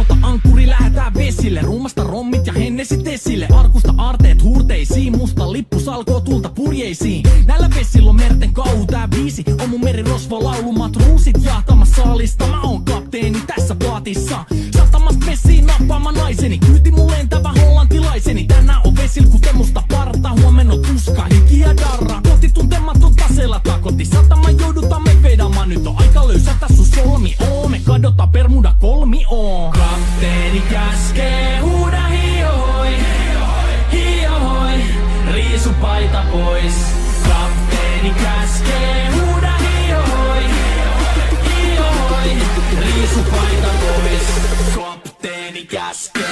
Ota ankkuri, lähetään vesille. Ruumasta rommit ja hennesit esille. Arkusta aarteet huurteisiin. Musta lippu salkoo tulta purjeisiin. Näillä vesillä on merten kauhu. Tää biisi on mun merirosvo laulumat ruusit jahtamassa saalista. Mä oon kapteeni tässä paatissa. Satamasta messiin nappaamaan naiseni. Kyyti mun lentävä hollantilaiseni. Tänään on vesil kuten musta parta. Huomenna tuska, hiki ja darra. Kohti tuntematon taseella takoti. Satama joudutaan me vedamaan. Nyt on aika löysätä sun solmi. Me kadota Bermuda kolmioon. Kapteeni käskee, huuda hiohoi, hiohoi, riisu paita pois. Kapteeni käskee, huuda hiohoi, hiohoi, riisu paita pois. Kapteeni käskee.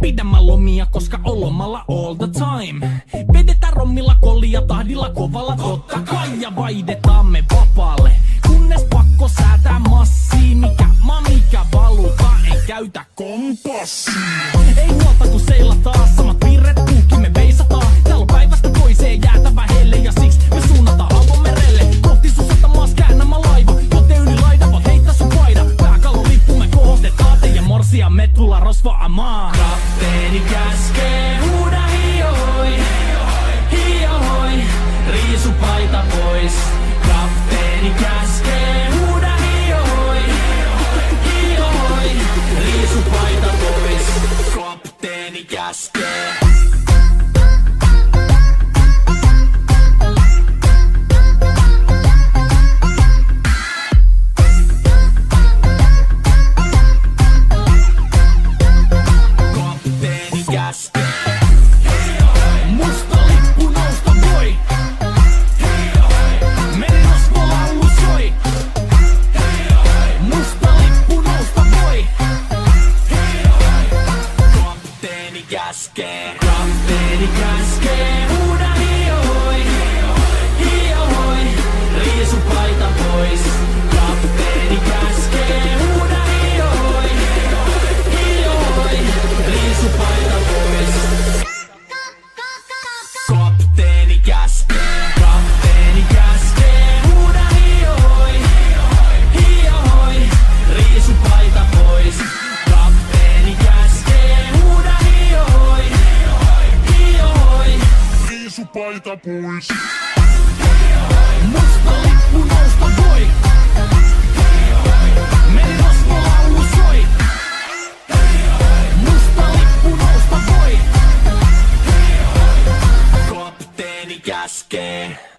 Pidämä lomia, koska on lomalla all the time. Vedetään rommilla, kollia, tahdilla, kovalla totta kai. Ja vaihdetaan me vapaalle, kunnes pakko säätää massiin. Mikä valuta, ei käytä kompassia. Ei huolta kun seilataan, samat piirret puhki me veisataan. Täällä on päivästä toiseen jäätävä helle. Ja siksi me suunnataan avomerelle. Kohti sun satamaas käännämä laiva. Joten yli laida, voit heittää sun paida. Pääkallon lippu me kohostetaan. Teidän morsia me tulla rosvaamaan. Kapteeni käskee, huuda hiohoi, hiohoi, riisu paita pois. Kapteeni käskee, huuda hiohoi, hiohoi, riisu paita pois. Kapteeni käskee. Musta lippu nousta voi. Merirosvo laulu soi. Musta lippu nousta voi. Kapteeni käskee. Kapteeni käskee. Huuda hiohoi, hiohoi, riisu paita pois. Kapteeni käskee. Huuda hiohoi, hiohoi, riisu paita pois. Kapteeni käskee. Kapteeni käskee. Huuda hiohoi, hiohoi, riisu paita pois. Kapteeni käskee. Huuda hiohoi, hiohoi, riisu paita pois. Musta lippu nousta voi. Merirosvo laulu soi. Musta lippu nousta voi. Kapteeni käskee.